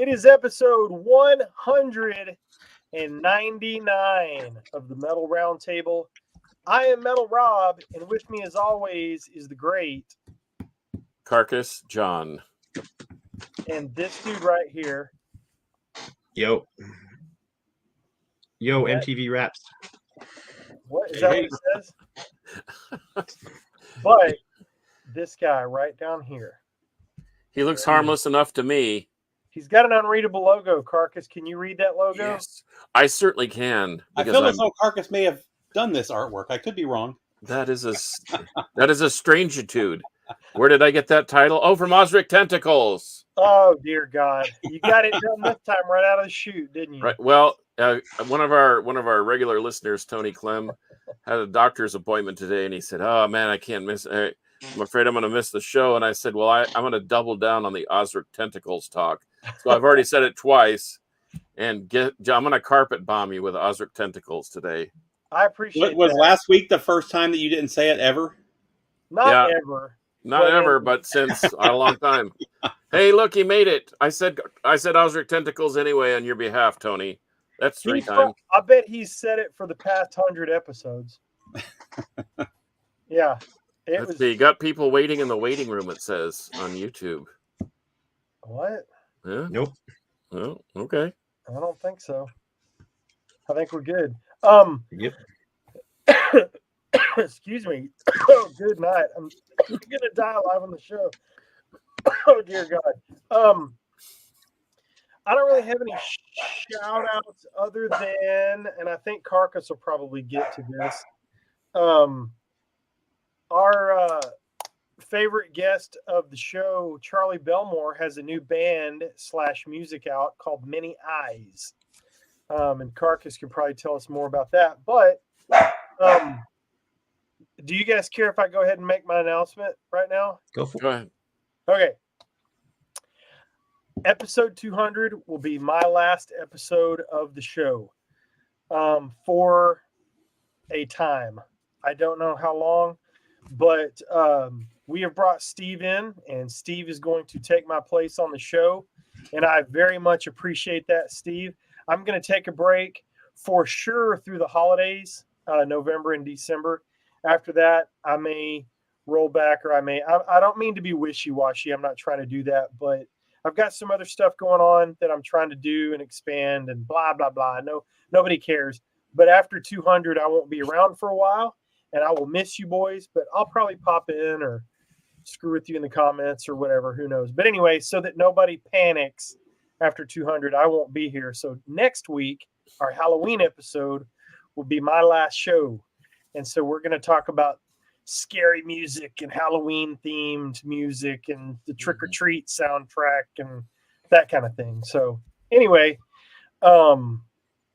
It is episode 199 of the Metal Roundtable. I am Metal Rob, and with me, as always, is the great Carcass John. And this dude right here. Yo, MTV Raps. What is that? What it says? But this guy right down here. He looks harmless enough to me. He's got an unreadable logo. Carcass, can you read that logo? Yes, I certainly can. I feel as though Carcass may have done this artwork. I could be wrong. That is a strangitude. Where did I get that title? Oh, from Osric Tentacles. Oh dear God! You got it done this time right out of the chute, didn't you? Right. Well, one of our regular listeners, Tony Clem, had a doctor's appointment today, and he said, "Oh man, I can't miss. I'm afraid I'm going to miss the show." And I said, "Well, I'm going to double down on the Osric Tentacles talk." So I've already said it twice, and I'm going to carpet bomb you with Osric Tentacles today. I appreciate. Was last week the first time that you didn't say it ever? Not ever. Not ever, but since a long time. Hey, look, he made it. I said Osric Tentacles anyway on your behalf, Tony. That's 3 times. I bet he's said it for the past 100 episodes. Yeah. You got people waiting in the waiting room, it says on YouTube. What? Yeah? Nope. Oh, okay. I don't think so. I think we're good. Yep. Excuse me. Oh, good night. I'm gonna die live on the show. Oh dear God. I don't really have any shout outs other than, and I think Carcass will probably get to this. Our favorite guest of the show, Charlie Belmore, has a new band / music out called Many Eyes. And Carcass can probably tell us more about that. But do you guys care if I go ahead and make my announcement right now? Go for it. Go ahead. Okay. Episode 200 will be my last episode of the show for a time. I don't know how long, but we have brought Steve in, and Steve is going to take my place on the show, and I very much appreciate that, Steve. I'm going to take a break for sure through the holidays, November and December. After that, I may roll back, or I don't mean to be wishy-washy. I'm not trying to do that, but I've got some other stuff going on that I'm trying to do and expand and blah, blah, blah. No, nobody cares. But after 200, I won't be around for a while, and I will miss you boys, but I'll probably pop in or screw with you in the comments or whatever. Who knows? But anyway, so that nobody panics after 200, I won't be here. So next week, our Halloween episode will be my last show. And so we're going to talk about scary music and Halloween themed music and the Trick or Treat soundtrack and that kind of thing. So anyway,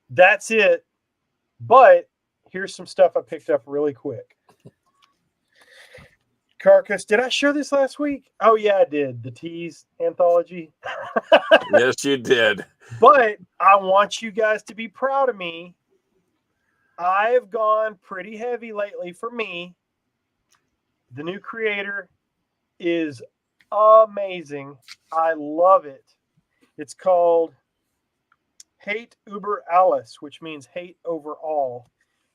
that's it. But here's some stuff I picked up really quick. Carcass, did I show this last week? Oh yeah, I did. The Tease anthology. Yes, you did. But I want you guys to be proud of me. I've gone pretty heavy lately for me. The new creator is amazing. I love it. It's called Hate Über Alles, which means hate over all,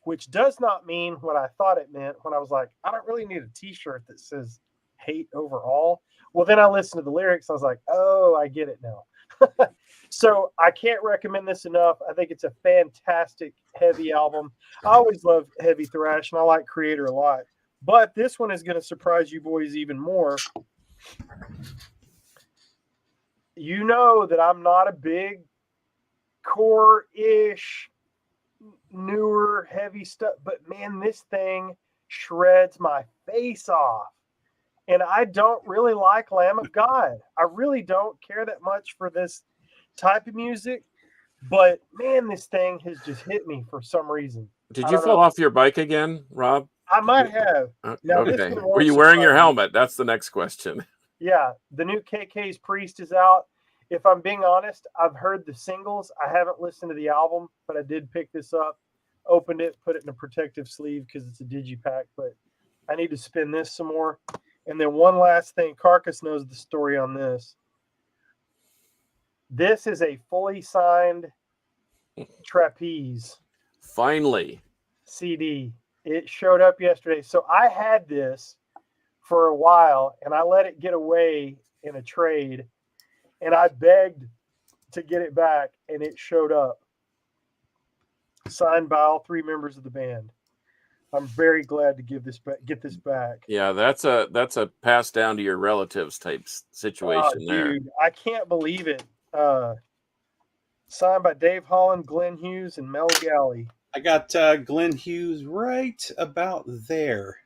which does not mean what I thought it meant when I was like, I don't really need a t-shirt that says hate over all. Well, then I listened to the lyrics. I was like, oh, I get it now. So I can't recommend this enough. I think it's a fantastic heavy album. I always love heavy thrash, and I like Creator a lot. But this one is going to surprise you boys even more. You know that I'm not a big core-ish, newer, heavy stuff. But, man, this thing shreds my face off. And I don't really like Lamb of God. I really don't care that much for this type of music. But, man, this thing has just hit me for some reason. Did you fall off your bike again, Rob? I might have. Now, okay. Were you wearing your helmet? That's the next question. Yeah. The new KK's Priest is out. If I'm being honest, I've heard the singles. I haven't listened to the album, but I did pick this up, opened it, put it in a protective sleeve because it's a digipack. But I need to spin this some more. And then one last thing. Carcass knows the story on this. This is a fully signed Trapeze Finally. CD. It showed up yesterday. So I had this for a while and I let it get away in a trade and I begged to get it back and it showed up. Signed by all 3 members of the band. I'm very glad to get this back. Yeah, that's a pass down to your relatives type situation there. Dude, I can't believe it. Signed by Dave Holland, Glenn Hughes, and Mel Galley. I got Glenn Hughes right about there.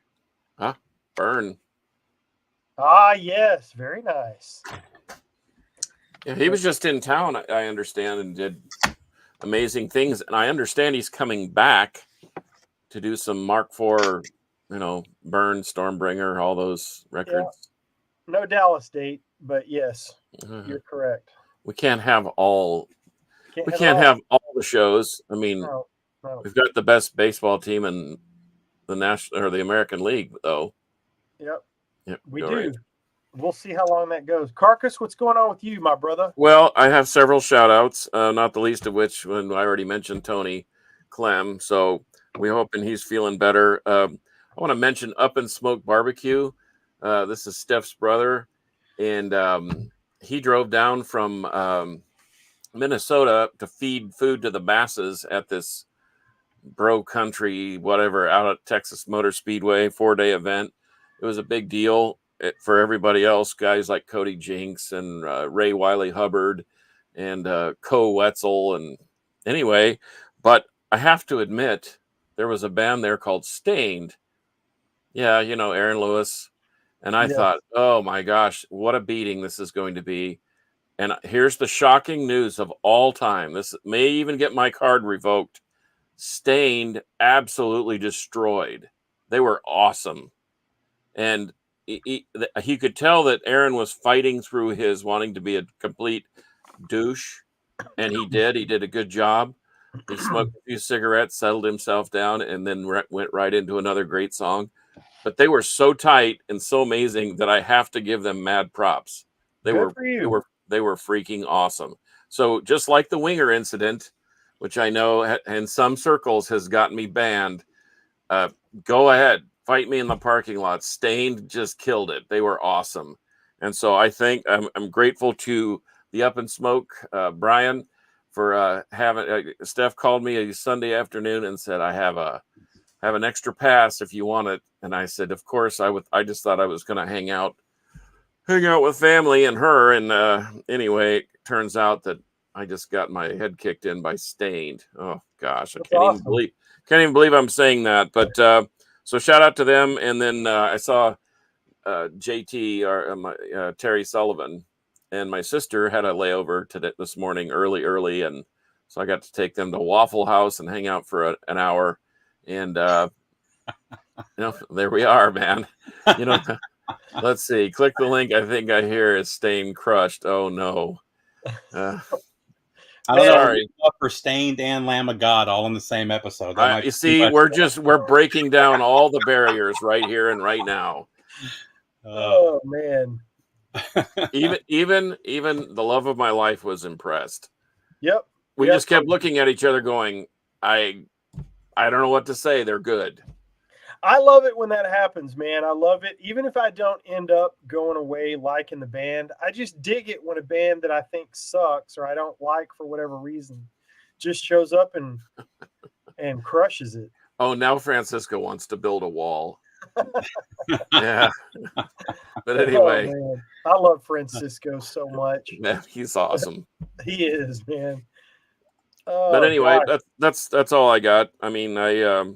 Burn. Ah, yes, very nice. Yeah, he was just in town, I understand, and did amazing things. And I understand he's coming back to do some Mark IV, Burn, Stormbringer, all those records. Yeah. No Dallas date, but yes, you're correct. We can't have all. We can't have all the shows. I mean, No. We've got the best baseball team in the national or the American League, though. Yep, we you're do. right. We'll see how long that goes. Carcass, what's going on with you, my brother? Well, I have several shout outs, not the least of which when I already mentioned Tony Clem. So we're hoping he's feeling better. I want to mention Up and Smoke Barbecue. This is Steph's brother, and he drove down from Minnesota to feed food to the masses at this bro country, whatever, out at Texas Motor Speedway 4-day event. It was a big deal for everybody else, guys like Cody Jinks and Ray Wiley Hubbard and Co Wetzel. And anyway, but I have to admit, there was a band there called Stained. Yeah, Aaron Lewis. And I thought, oh my gosh, what a beating this is going to be. And here's the shocking news of all time. This may even get my card revoked. Stained absolutely destroyed. They were awesome. And he could tell that Aaron was fighting through his wanting to be a complete douche. And he did. He did a good job. He smoked a few cigarettes, settled himself down, and then went right into another great song. But they were so tight and so amazing that I have to give them mad props. They were freaking awesome. So just like the Winger incident, which I know in some circles has gotten me banned, go ahead, fight me in the parking lot. Stained just killed it. They were awesome. And so I think I'm grateful to the Up and Smoke, Brian, for having Steph called me a Sunday afternoon and said, I have an extra pass if you want it. And I said, of course I would. I just thought I was going to hang out with family and her. And anyway, it turns out that I just got my head kicked in by Stained. Oh gosh, I can't even believe I'm saying that. But so shout out to them. And then I saw JT or Terry Sullivan and my sister had a layover this morning early, and so I got to take them to Waffle House and hang out for an hour. And there we are, man. Let's see. Click the link. I think I hear is Stained crushed. Oh no. I don't know. For Stained and Lamb of God all in the same episode. You see, we're breaking down all the barriers right here and right now. Oh man. even the love of my life was impressed. Yep. We just kept looking at each other going, I don't know what to say. They're good. I love it when that happens, man. I love it. Even if I don't end up going away liking the band, I just dig it when a band that I think sucks or I don't like for whatever reason just shows up and crushes it. Oh, now Francisco wants to build a wall. Yeah. But anyway. Oh, man. I love Francisco so much. Man, he's awesome. He is, man. But anyway, that's all I got. I mean, it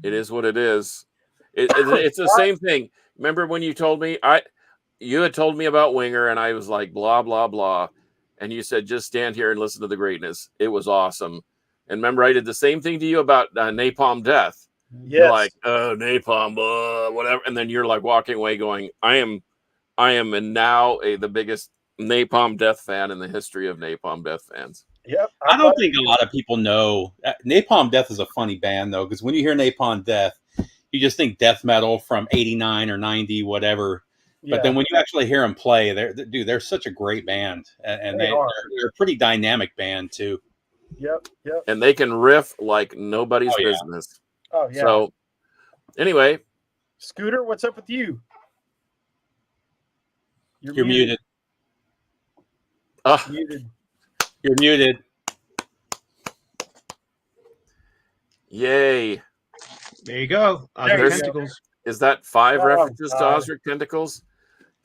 is what it is. It's the same thing. Remember when you told me you had told me about Winger and I was like, blah, blah, blah. And you said, just stand here and listen to the greatness. It was awesome. And remember, I did the same thing to you about Napalm Death. Yes. You're like, oh, Napalm, whatever. And then you're like walking away going, I am now the biggest Napalm Death fan in the history of Napalm Death fans. Yep. I don't think a lot of people know. Napalm Death is a funny band, though, because when you hear Napalm Death, you just think death metal from 89 or 90, whatever. Yeah, But then when you actually hear them play, they're such a great band, and They are. they're a pretty dynamic band too. yep. And they can riff like nobody's Oh, yeah. business. Oh yeah. So anyway, Scooter, what's up with you? You're muted. Muted. You're muted. yay. There you go. There you go. Tentacles. Is that 5 Oh, references to God. Osric Tentacles?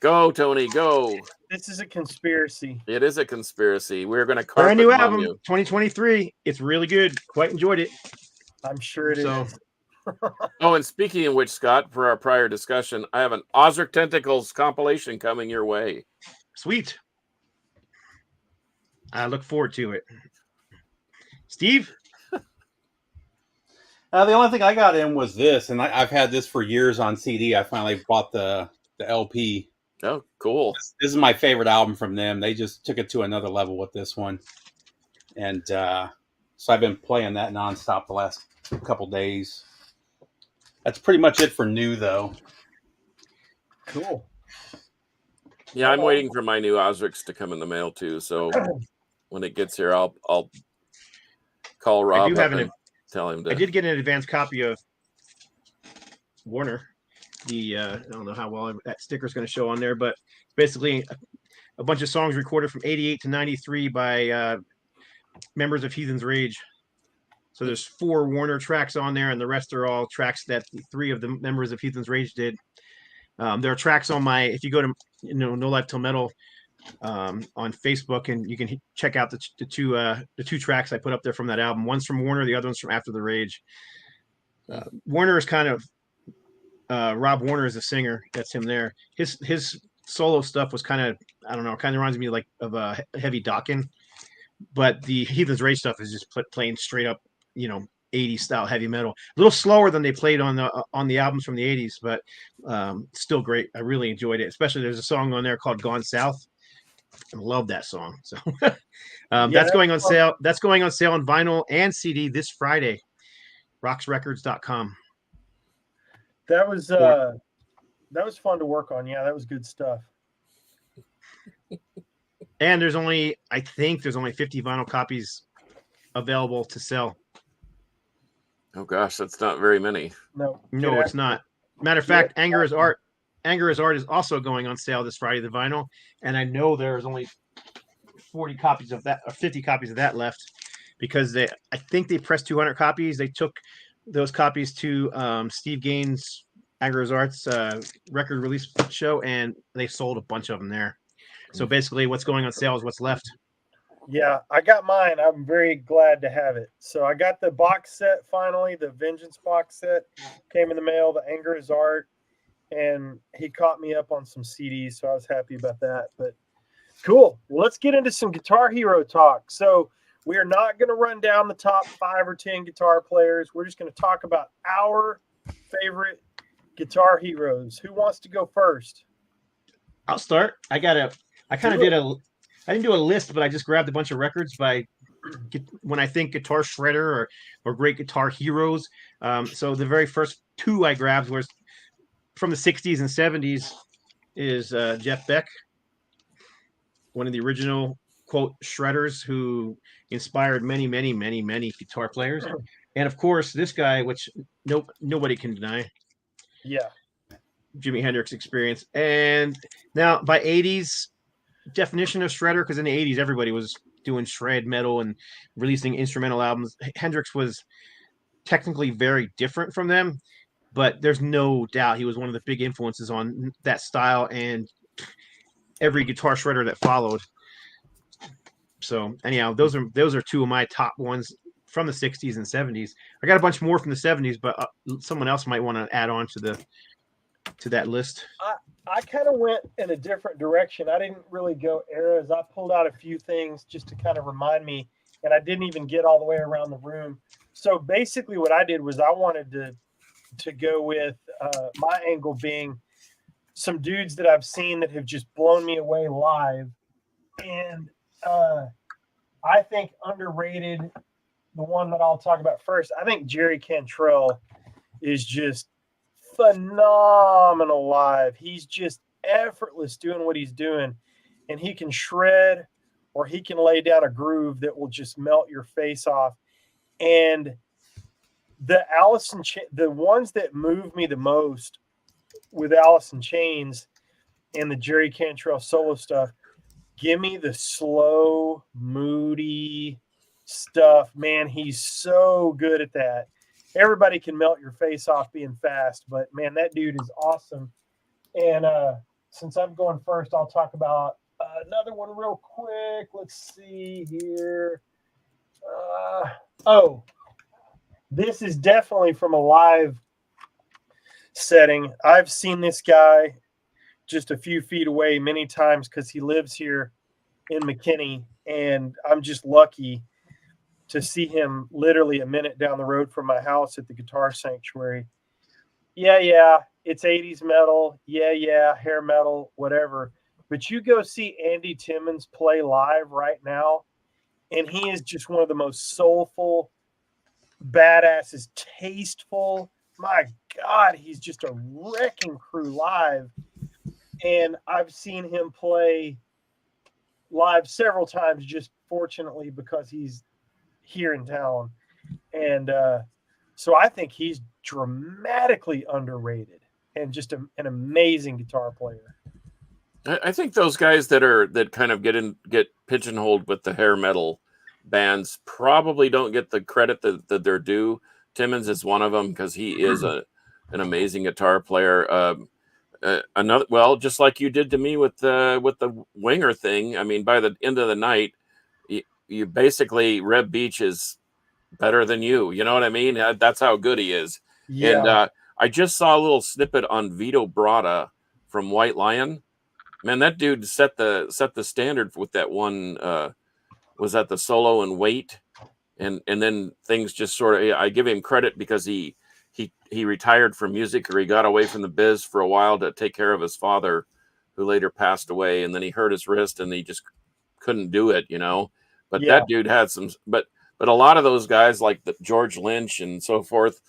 Go, Tony, go. This is a conspiracy. It is a conspiracy. We're going to Brand carpet new bomb album, you. 2023. It's really good. Quite enjoyed it. I'm sure it is. So- Oh, and speaking of which, Scott, for our prior discussion, I have an Osric Tentacles compilation coming your way. Sweet. I look forward to it. Steve? The only thing I got in was this, and I've had this for years on CD. I finally bought the LP. Oh, cool. This is my favorite album from them. They just took it to another level with this one, and so I've been playing that nonstop the last couple days. That's pretty much it for new, though. Cool. Yeah, I'm waiting for my new Osrics to come in the mail too. So when it gets here, I'll call Rob have up an- and tell him to. I did get an advanced copy of Warner. I don't know how well that sticker's going to show on there, but basically a bunch of songs recorded from 88 to 93 by members of Heathen's Rage. So there's 4 Warner tracks on there, and the rest are all tracks that 3 of the members of Heathen's Rage did. There are tracks on if you go to No Life Till Metal on Facebook, and you can check out the two tracks I put up there from that album. One's from Warner, the other one's from After the Rage. Warner is kind of Rob Warner is a singer. That's him there. His solo stuff was kind of, I don't know, kind of reminds me of a Heavy Dokken, but the Heathen's Rage stuff is just playing straight up, 80s style heavy metal. A little slower than they played on the albums from the 80s, but still great. I really enjoyed it. Especially there's a song on there called Gone South. I love that song. So that's going on sale. That's going on sale on vinyl and CD this Friday. roxrecords.com. That was fun to work on. Yeah, that was good stuff. And I think there's only 50 vinyl copies available to sell. Oh gosh, that's not very many. No, It's not. Matter of fact, Anger is Art. Anger is Art is also going on sale this Friday, the vinyl, and I know there's only 40 copies of that, or 50 copies of that left, because I think they pressed 200 copies. They took those copies to Steve Gaines' Anger is Art's record release show, and they sold a bunch of them there. So basically, what's going on sale is what's left. Yeah, I got mine. I'm very glad to have it. So I got the box set finally. The Vengeance box set came in the mail. The Anger is Art, and he caught me up on some CDs, so I was happy about that. But cool. Well, let's get into some Guitar Hero talk. So we are not going to run down the top 5 or 10 guitar players. We're just going to talk about our favorite Guitar Heroes. Who wants to go first? I'll start. I didn't do a list, but I just grabbed a bunch of records when I think Guitar Shredder or great guitar heroes. So the very first 2 I grabbed was from the 60s and 70s is Jeff Beck, one of the original, quote, shredders who inspired many, many, many, many guitar players. And of course, this guy, which nobody can deny. Yeah. Jimi Hendrix Experience. And now by 80s definition of shredder, because in the 80s everybody was doing shred metal and releasing instrumental albums. Hendrix was technically very different from them, but there's no doubt he was one of the big influences on that style and every guitar shredder that followed. So anyhow, those are 2 of my top ones from the 60s and 70s. I got a bunch more from the 70s, but someone else might want to add on to that list. I kind of went in a different direction. I didn't really go eras. I pulled out a few things just to kind of remind me, and I didn't even get all the way around the room. So basically what I did was I wanted to go with my angle being some dudes that I've seen that have just blown me away live. And I think underrated, the one that I'll talk about first, I think Jerry Cantrell is just phenomenal live. He's just effortless doing what he's doing, and he can shred or he can lay down a groove that will just melt your face off. And the the ones that move me the most with Alice in Chains and the Jerry Cantrell solo stuff, give me the slow, moody stuff. Man, he's so good at that. Everybody can melt your face off being fast, but man, that dude is awesome. And since I'm going first, I'll talk about another one real quick. Let's see here. This is definitely from a live setting. I've seen this guy just a few feet away many times because he lives here in McKinney, and I'm just lucky to see him literally a minute down the road from my house at the Guitar Sanctuary. Yeah, it's 80s metal. Yeah, hair metal, whatever. But you go see Andy Timmons play live right now, and he is just one of the most soulful, badasses, tasteful. My God, he's just a wrecking crew live. And I've seen him play live several times, just fortunately because he's here in town. And so I think he's dramatically underrated and just an amazing guitar player. I think those guys that kind of get pigeonholed with the hair metal bands probably don't get the credit that they're due. Timmons is one of them because he is an amazing guitar player. Just like you did to me with the Winger thing. I mean, by the end of the night, you basically Reb Beach is better than you. You know what I mean? That's how good he is. Yeah. And I just saw a little snippet on Vito Bratta from White Lion. Man, that dude set the standard with that one. Was that the solo and Wait, and then things just sort of. I give him credit because he retired from music, or he got away from the biz for a while to take care of his father, who later passed away, and then he hurt his wrist and he just couldn't do it, you know. But Yeah. that dude had some. But a lot of those guys like George Lynch and so forth,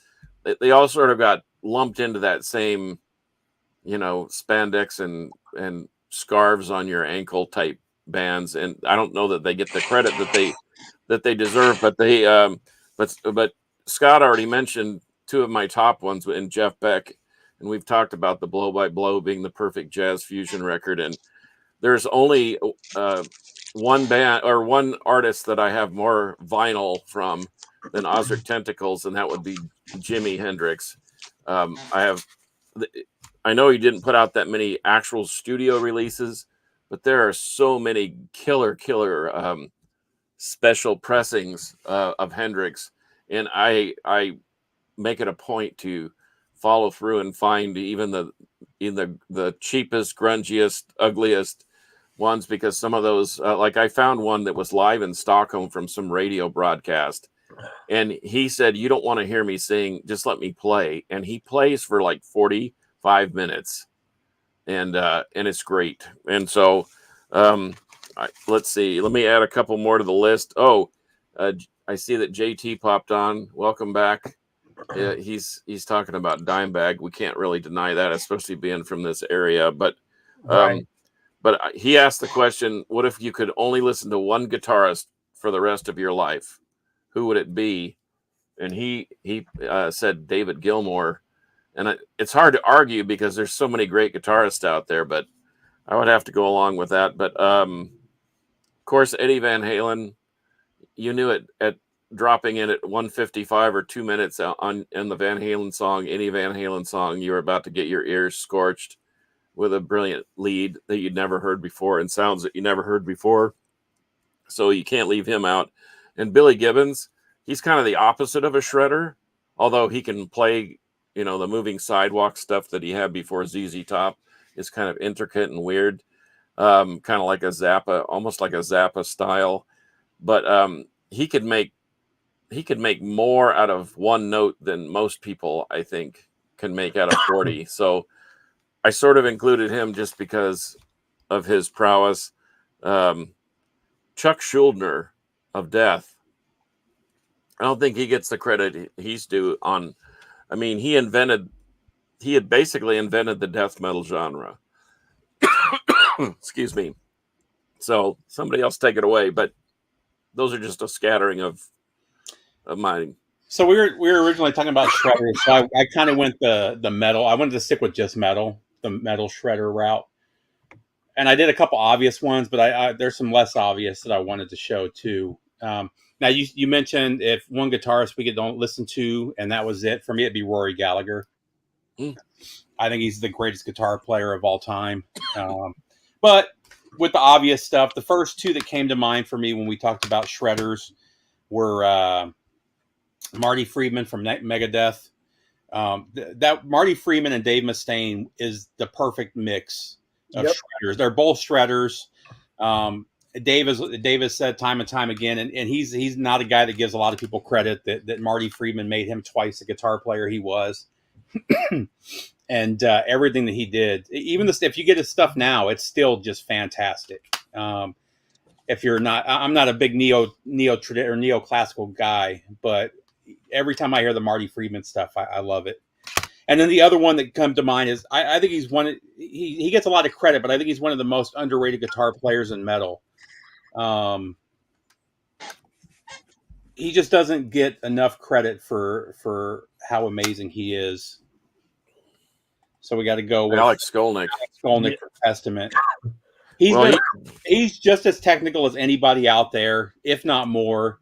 they all sort of got lumped into that same, you know, spandex and scarves on your ankle type bands, and I don't know that they get the credit that they deserve. But but Scott already mentioned two of my top ones in Jeff Beck, and we've talked about the Blow by Blow being the perfect jazz fusion record, and there's only one band or one artist that I have more vinyl from than Ozric Tentacles, and that would be Jimi Hendrix. I know he didn't put out that many actual studio releases, but there are so many killer special pressings of Hendrix, and I make it a point to follow through and find even the cheapest, grungiest, ugliest ones, because some of those, like I found one that was live in Stockholm from some radio broadcast, and he said, "You don't want to hear me sing, just let me play," and he plays for like 45 minutes, and it's great. And so let's see, let me add a couple more to the list. I see that JT popped on. Welcome back. He's talking about Dimebag. We can't really deny that, especially being from this area, but Right. but he asked the question, what if you could only listen to one guitarist for the rest of your life? Who would it be? And he said David Gilmour. And it's hard to argue because there's so many great guitarists out there, but I would have to go along with that. But of course, Eddie Van Halen, you knew it at dropping in at 1:55 or 2 minutes in the Van Halen song, any Van Halen song, you were about to get your ears scorched with a brilliant lead that you'd never heard before and sounds that you never heard before. So you can't leave him out. And Billy Gibbons, he's kind of the opposite of a shredder, although he can play, you know, the moving sidewalk stuff that he had before ZZ Top is kind of intricate and weird, kind of like a Zappa, almost like a Zappa style. But he could make more out of one note than most people, I think, can make out of 40. So I sort of included him just because of his prowess. Chuck Schuldiner of Death, I don't think he gets the credit he's due on. I mean, he had basically invented the death metal genre. Excuse me. So somebody else take it away. But those are just a scattering of mine. So we were originally talking about shredders. So I kind of went the metal. I wanted to stick with just metal, the metal shredder route. And I did a couple obvious ones, but there's some less obvious that I wanted to show too. Now you mentioned if one guitarist we don't listen to, and that was it for me, it'd be Rory Gallagher. I think he's the greatest guitar player of all time. But with the obvious stuff, the first two that came to mind for me when we talked about shredders were Marty Friedman from Megadeth. That Marty Friedman and Dave Mustaine is the perfect mix of shredders. They're both shredders. Dave has said time and time again, and he's not a guy that gives a lot of people credit that Marty Friedman made him twice the guitar player he was. And everything that he did, even if you get his stuff now, it's still just fantastic. If you're not, I'm not a big neoclassical guy, but every time I hear the Marty Friedman stuff, I love it. And then the other one that comes to mind is I think he's one. He gets a lot of credit, but I think he's one of the most underrated guitar players in metal. He just doesn't get enough credit for how amazing he is. So we got to go with Alex Skolnick. For Testament. He's just as technical as anybody out there, if not more.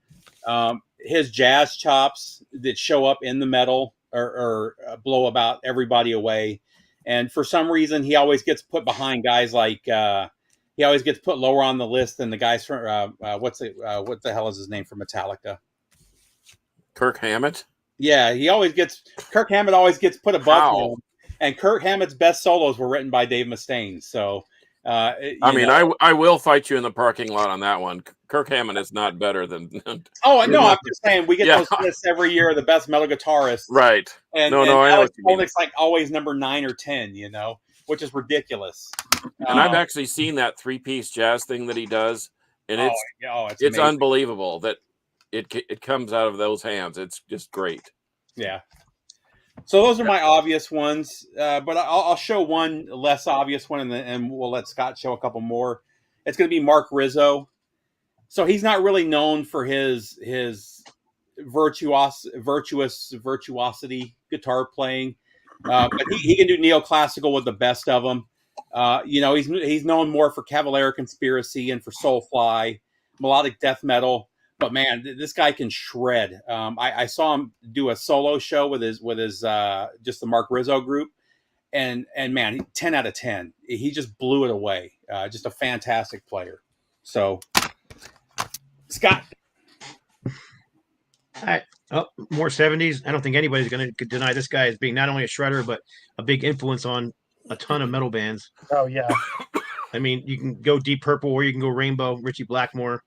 His jazz chops that show up in the metal or blow about everybody away. And for some reason, he always gets put behind guys like he always gets put lower on the list than the guys from what the hell is his name from Metallica? Kirk Hammett. Yeah, Kirk Hammett always gets put above him. And Kirk Hammett's best solos were written by Dave Mustaine. So, I will fight you in the parking lot on that one. Kirk Hammett is not better than. Oh no, I'm just saying we get those lists every year of the best metal guitarists, right? And I know. Alex Skolnick's like always number 9 or 10, which is ridiculous. And I've actually seen that 3-piece jazz thing that he does, and it's unbelievable that it comes out of those hands. It's just great. Yeah. So those are my obvious ones, but I'll show one less obvious one, and we'll let Scott show a couple more. It's going to be Mark Rizzo. So he's not really known for his virtuosity guitar playing, but he can do neoclassical with the best of them. He's known more for Cavalera Conspiracy and for Soulfly, melodic death metal. But man, this guy can shred. I saw him do a solo show with his just the Mark Rizzo group, and man, 10 out of 10. He just blew it away. Just a fantastic player. So, Scott. More 70s. I don't think anybody's going to deny this guy as being not only a shredder but a big influence on a ton of metal bands. Oh yeah. I mean, you can go Deep Purple or you can go Rainbow, Richie Blackmore.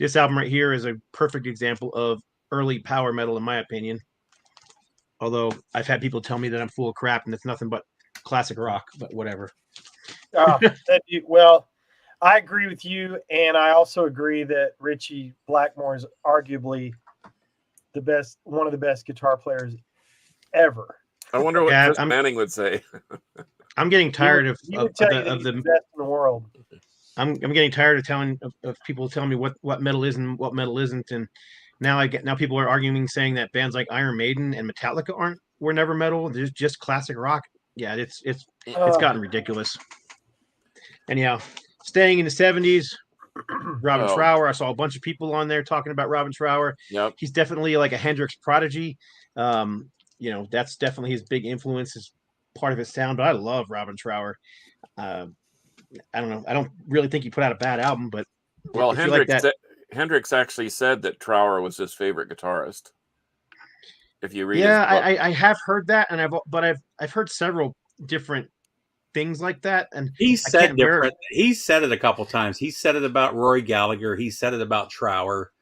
This album right here is a perfect example of early power metal, in my opinion. Although I've had people tell me that I'm full of crap and it's nothing but classic rock, but whatever. Well, I agree with you, and I also agree that Richie Blackmore is arguably one of the best guitar players ever. I wonder what Chris Manning would say. I'm getting tired of the best in the world. I'm getting tired of people telling me what metal is and what metal isn't, and now people are arguing saying that bands like Iron Maiden and Metallica were never metal. They're just classic rock. Yeah, it's gotten ridiculous. Anyhow, staying in the 70s, Robin Trower. I saw a bunch of people on there talking about Robin Trower. Yep. He's definitely like a Hendrix prodigy. That's definitely his big influence, is part of his sound. But I love Robin Trower. I don't know. I don't really think he put out a bad album, but Hendrix actually said that Trower was his favorite guitarist. If you read, I have heard that, and I've heard several different things like that, and he said different. He said it a couple times. He said it about Rory Gallagher. He said it about Trower.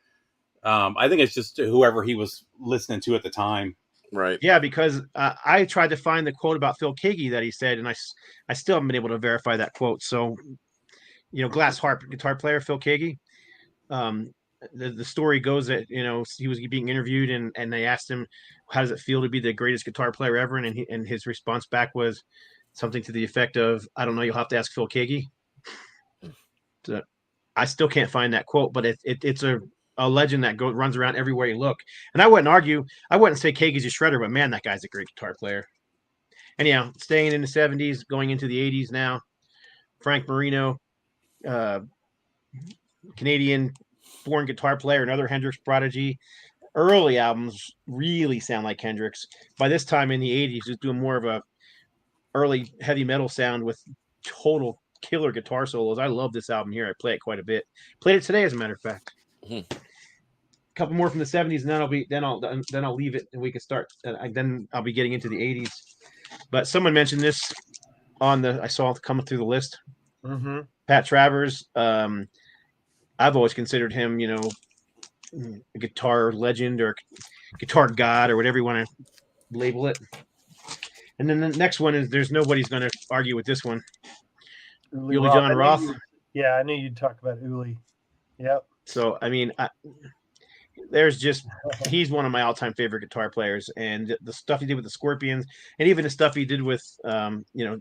I think it's just whoever he was listening to at the time. Right. Yeah, because I tried to find the quote about Phil Keaggy that he said, and I still haven't been able to verify that quote. So, glass harp guitar player Phil Keaggy. The story goes that he was being interviewed, and they asked him, "How does it feel to be the greatest guitar player ever?" And his response back was something to the effect of, "I don't know. You'll have to ask Phil Keaggy." I still can't find that quote, but it's a legend that runs around everywhere you look. And I wouldn't say Kagey's a shredder, but man, that guy's a great guitar player. Anyhow, staying in the 70s, going into the 80s now. Frank Marino, Canadian born guitar player, another Hendrix prodigy. Early albums really sound like Hendrix. By this time in the 80s, he's doing more of a early heavy metal sound with total killer guitar solos. I love this album here. I play it quite a bit. Played it today, as a matter of fact. A couple more from the 70s, and then I'll leave it, and we can start. Then I'll be getting into the 80s. But someone mentioned this I saw it coming through the list. Mm-hmm. Pat Travers. I've always considered him, a guitar legend or guitar god or whatever you want to label it. And then the next one is there's nobody's going to argue with this one. Uli John Roth. Yeah, I knew you'd talk about Uli. Yep. So, I mean, he's one of my all-time favorite guitar players, and the stuff he did with the Scorpions, and even the stuff he did with,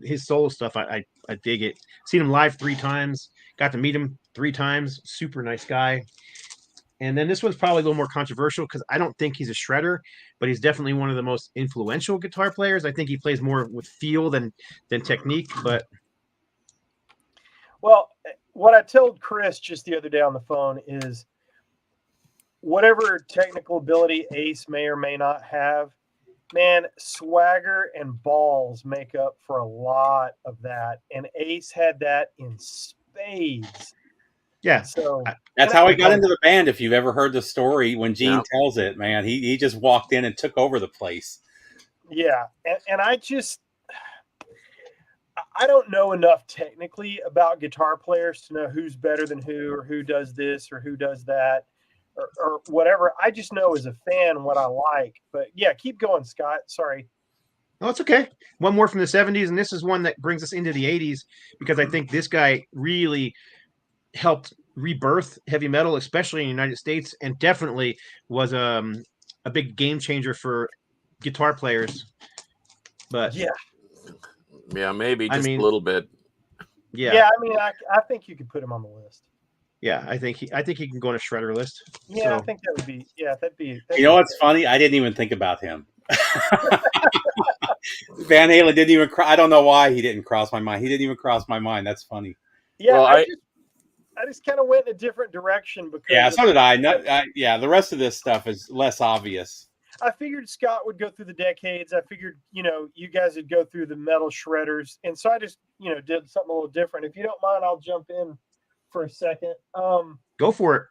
his solo stuff, I dig it. Seen him live 3 times, got to meet him 3 times. Super nice guy. And then this one's probably a little more controversial because I don't think he's a shredder, but he's definitely one of the most influential guitar players. I think he plays more with feel than technique. But well, what I told Chris just the other day on the phone is whatever technical ability Ace may or may not have, man, swagger and balls make up for a lot of that. And Ace had that in spades. Yeah. So that's how he got into the band. If you've ever heard the story, when Gene tells it, man, he just walked in and took over the place. Yeah. And I don't know enough technically about guitar players to know who's better than who, or who does this or who does that, or whatever. I just know as a fan what I like. But yeah, keep going, Scott. Sorry. Oh, it's okay. One more from the 70s, and this is one that brings us into the 80s because I think this guy really helped rebirth heavy metal, especially in the United States, and definitely was a big game changer for guitar players. But yeah, maybe just a little bit. Yeah. I mean, I think you could put him on the list. Yeah, I think he can go on a shredder list. Yeah, so. I think that would be. Yeah, that'd be. You know what's funny? I didn't even think about him. Van Halen didn't even. I don't know why he didn't cross my mind. He didn't even cross my mind. That's funny. Yeah, well, I just kind of went in a different direction because. So did I. The rest of this stuff is less obvious. I figured Scott would go through the decades. I figured, you guys would go through the metal shredders, and so I just, did something a little different. If you don't mind, I'll jump in for a second. Go for it.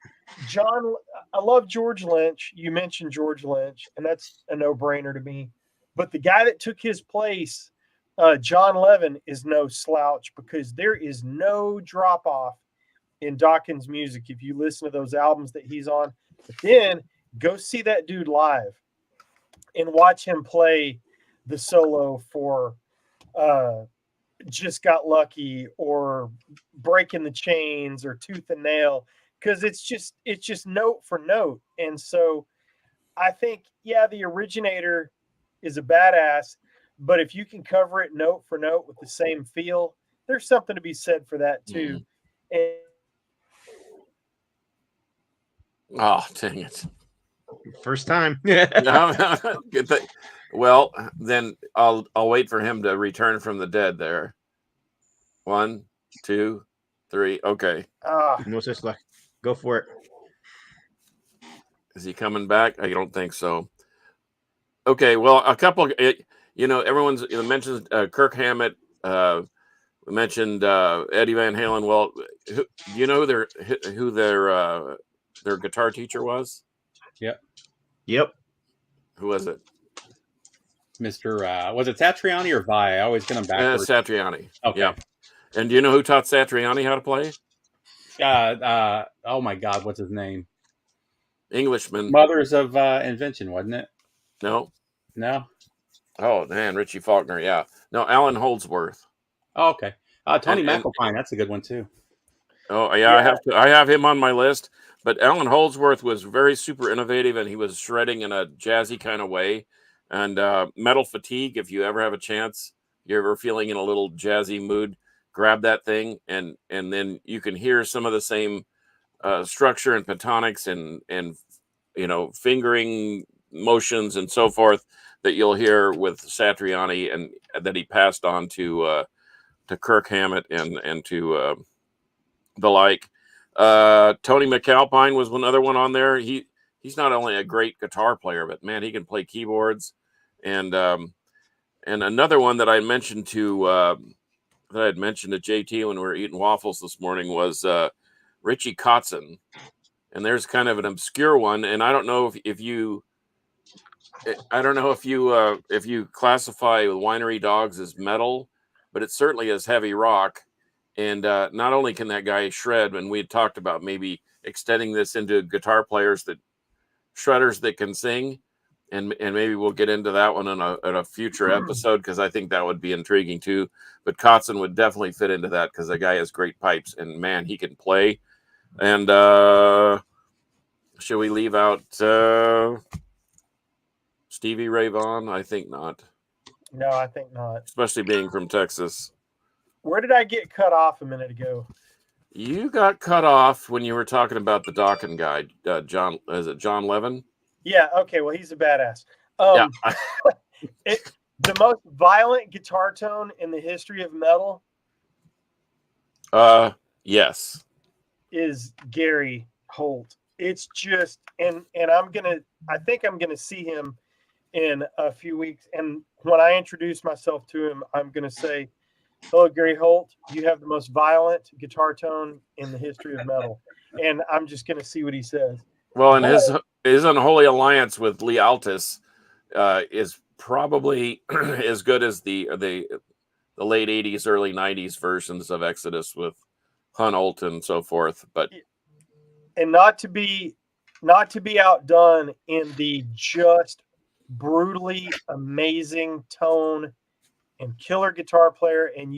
John, I love George Lynch. You mentioned George Lynch, and that's a no-brainer to me. But the guy that took his place, John Levin, is no slouch because there is no drop-off in Dawkins' music if you listen to those albums that he's on. But then go see that dude live and watch him play the solo for Just Got Lucky or Breaking the Chains or Tooth and Nail, because it's just note for note. And so I think, the originator is a badass, but if you can cover it note for note with the same feel, there's something to be said for that too. Oh, dang it. First time. Good thing. Well, then I'll wait for him to return from the dead there. 1, 2, 3. Okay. No such luck. Go for it. Is he coming back? I don't think so. Okay. Well, a couple. Everyone's mentioned Kirk Hammett. We mentioned Eddie Van Halen. Well, do you know who their guitar teacher was? Yep. Who was it? Mr. Was it Satriani or Vi? I always get them backwards. Satriani. Okay. Yeah. And do you know who taught Satriani how to play? Oh my God, what's his name? Englishman. Mothers of Invention, wasn't it? No. Oh man, Richie Faulkner. Yeah. No, Alan Holdsworth. Oh, okay. Tony McAlpine. That's a good one too. Oh yeah. I have him on my list. But Alan Holdsworth was very super innovative, and he was shredding in a jazzy kind of way. And Metal Fatigue, if you ever have a chance, you're ever feeling in a little jazzy mood, grab that thing, and then you can hear some of the same structure and pentatonics and fingering motions and so forth that you'll hear with Satriani, and that he passed on to Kirk Hammett and to the like. Tony McAlpine was another one on there. He's not only a great guitar player, but man, he can play keyboards. And another one that I mentioned to JT when we were eating waffles this morning was Richie Kotzen. And there's kind of an obscure one, and I don't know if you classify Winery Dogs as metal, but it certainly is heavy rock. And not only can that guy shred, and we had talked about maybe extending this into guitar players shredders that can sing, and maybe we'll get into that one in a future episode, because I think that would be intriguing too. But Kotzen would definitely fit into that, because the guy has great pipes, and man, he can play. And should we leave out Stevie Ray Vaughan? I think not. No, I think not. Especially being from Texas. Where did I get cut off a minute ago? You got cut off when you were talking about the Dokken guy, John. Is it John Levin? Yeah. Okay. Well, he's a badass. Yeah. The most violent guitar tone in the history of metal. Yes. Is Gary Holt. It's just, and I think I'm gonna see him in a few weeks. And when I introduce myself to him, I'm gonna say, "Hello, Gary Holt. You have the most violent guitar tone in the history of metal." And I'm just gonna see what he says. Well, and his unholy alliance with Lee Altus is probably as good as the late '80s, early '90s versions of Exodus with Hunt and so forth. But not to be outdone in the just brutally amazing tone and killer guitar player, and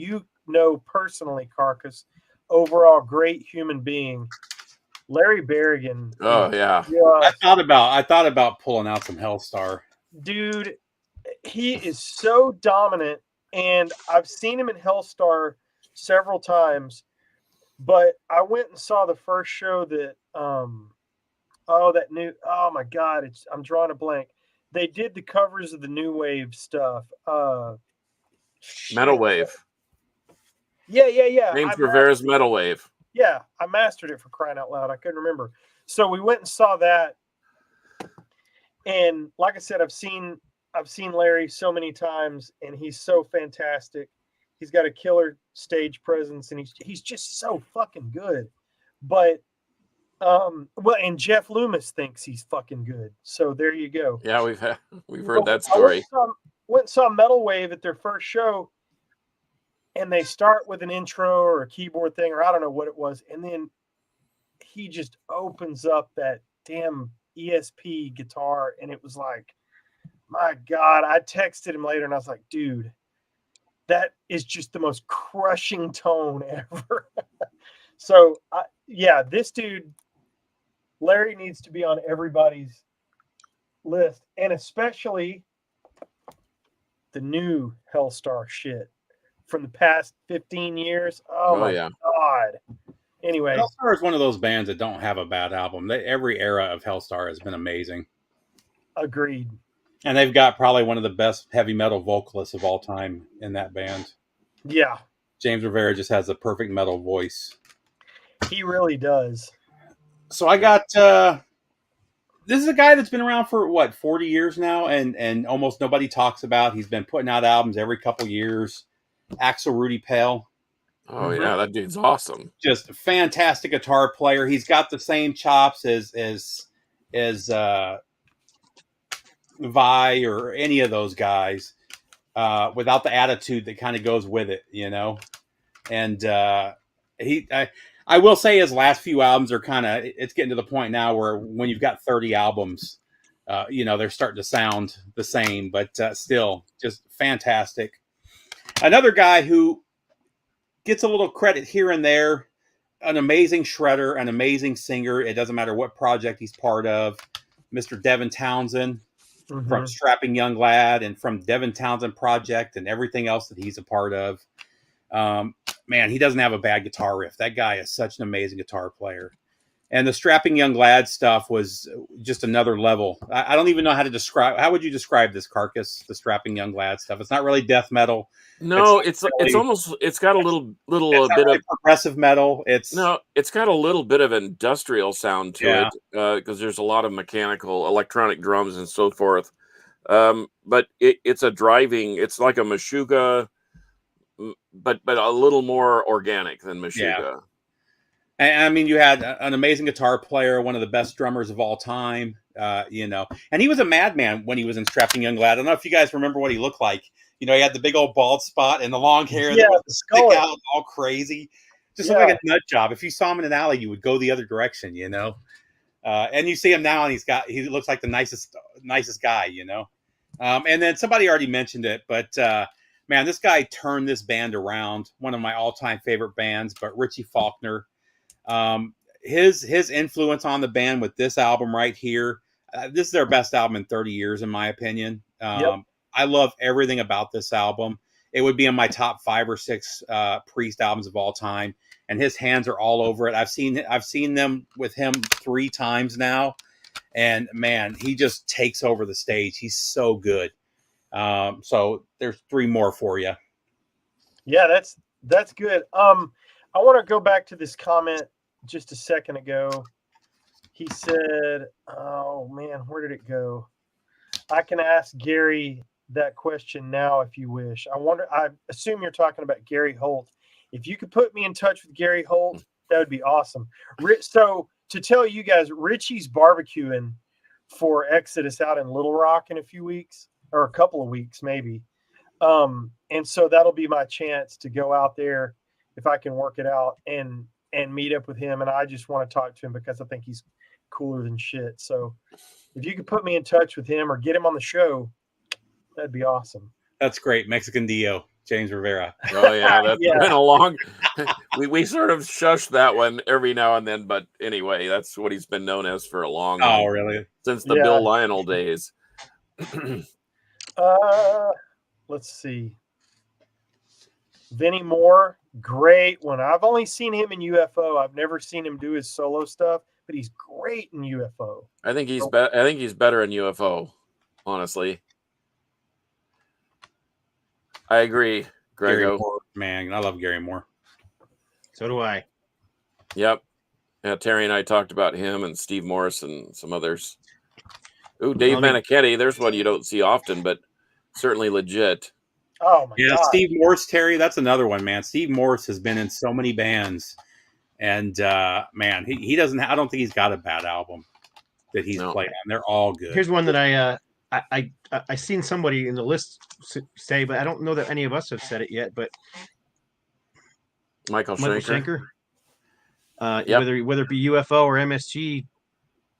personally, Carcass, overall great human being, Larry Berrigan. Oh yeah. I thought about pulling out some Hellstar. Dude, he is so dominant, and I've seen him in Hellstar several times. But I went and saw the first show that I'm drawing a blank. They did the covers of the new wave stuff. Metal Wave. Yeah. James Rivera's Metal Wave. Yeah, I mastered it, for crying out loud. I couldn't remember. So we went and saw that. And like I said, I've seen Larry so many times, and he's so fantastic. He's got a killer stage presence, and he's just so fucking good. But and Jeff Loomis thinks he's fucking good. So there you go. Yeah, we've heard that story. I went and saw Metal Wave at their first show, and they start with an intro or a keyboard thing, or I don't know what it was, and then he just opens up that damn ESP guitar, and it was like, my God. I texted him later, and I was like, dude, that is just the most crushing tone ever. So, this dude, Larry, needs to be on everybody's list, and especially the new Hellstar shit from the past 15 years. Oh my God. Anyway. Hellstar is one of those bands that don't have a bad album. Every era of Hellstar has been amazing. Agreed. And they've got probably one of the best heavy metal vocalists of all time in that band. Yeah. James Rivera just has a perfect metal voice. He really does. So I got this is a guy that's been around for 40 years now, and almost nobody talks about. He's been putting out albums every couple years. Axel Rudy Pale. Oh yeah, that dude's awesome. Just a fantastic guitar player. He's got the same chops as Vi or any of those guys, without the attitude that kind of goes with it, And I will say his last few albums are it's getting to the point now where when you've got 30 albums, they're starting to sound the same, but still just fantastic. Another guy who gets a little credit here and there, an amazing shredder, an amazing singer. It doesn't matter what project he's part of. Mr. Devin Townsend. Mm-hmm. From Strapping Young Lad and from Devin Townsend Project and everything else that he's a part of. man, he doesn't have a bad guitar riff. That guy is such an amazing guitar player. And the Strapping Young Lad stuff was just another level. I don't even know how to describe. How would you describe this, Carcass? The Strapping Young Lad stuff. It's not really death metal. No, it's really- almost, it's got a little It's bit not really of progressive metal. It's it's got a little bit of industrial sound to Yeah. it because there's a lot of mechanical, electronic drums and so forth. But it's a driving. It's like a Meshuggah, but a little more organic than Meshuggah. And I mean, you had an amazing guitar player, one of the best drummers of all time, and he was a madman when he was in Strapping Young Lad. I don't know if you guys remember what he looked like. He had the big old bald spot and the long hair that would stick skull. out all crazy. Just looked like a nut job. If you saw him in an alley, you would go the other direction, and you see him now, and he looks like the nicest guy, And then somebody already mentioned it, but man, this guy turned this band around. One of my all-time favorite bands, but Richie Faulkner. His influence on the band with this album right here. This is their best album in 30 years, in my opinion. I love everything about this album. It would be in my top 5 or 6 Priest albums of all time, and his hands are all over it. I've seen them with him 3 times now, and man, he just takes over the stage. He's so good. So there's 3 more for you. Yeah, that's good. I want to go back to this comment just a second ago. He said, oh man, where did it go? I can ask Gary that question now if you wish. I assume you're talking about Gary Holt. If you could put me in touch with Gary Holt, that would be awesome. So to tell you guys, Richie's barbecuing for Exodus out in Little Rock in a few weeks, or a couple of weeks maybe. And so that'll be my chance to go out there if I can work it out and meet up with him. And I just want to talk to him because I think he's cooler than shit. So if you could put me in touch with him or get him on the show, that'd be awesome. That's great. Mexican Dio, James Rivera. Oh yeah, that's Yeah. been a long. we sort of shush that one every now and then, but anyway, that's what he's been known as for a long Oh, time, really? since the Yeah. Bill Lionel days. Let's see. Vinnie Moore, great one. I've only seen him in UFO. I've never seen him do his solo stuff, but he's great in UFO. I think he's better in UFO. Honestly, I agree, Gary Grego. Moore, man, I love Gary Moore. So do I. Yep. Yeah, Terry and I talked about him and Steve Morris and some others. Ooh, Dave Manichetti. There's one you don't see often, but certainly legit. Oh my Yeah, god. Steve Morse, Terry, that's another one, man. Steve Morse has been in so many bands, and man, he doesn't. I don't think he's got a bad album that he's played on. They're all good. Here's one that I seen somebody in the list say, but I don't know that any of us have said it yet. But Michael Schenker. Yep. Whether it be UFO or MSG,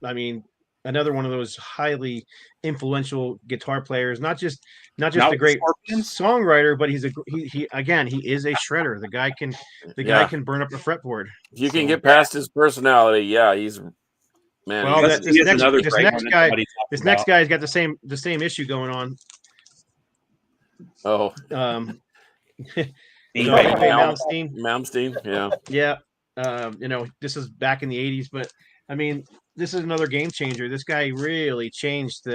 I mean, another one of those highly influential guitar players. Not just a great songwriter, but he is a shredder. The guy can burn up a fretboard. If you can get past his personality, yeah, he's man. Well, this next guy's got the same issue going on. Oh, Malmsteen. Yeah. This is back in the 80s, but I mean, this is another game changer. This guy really changed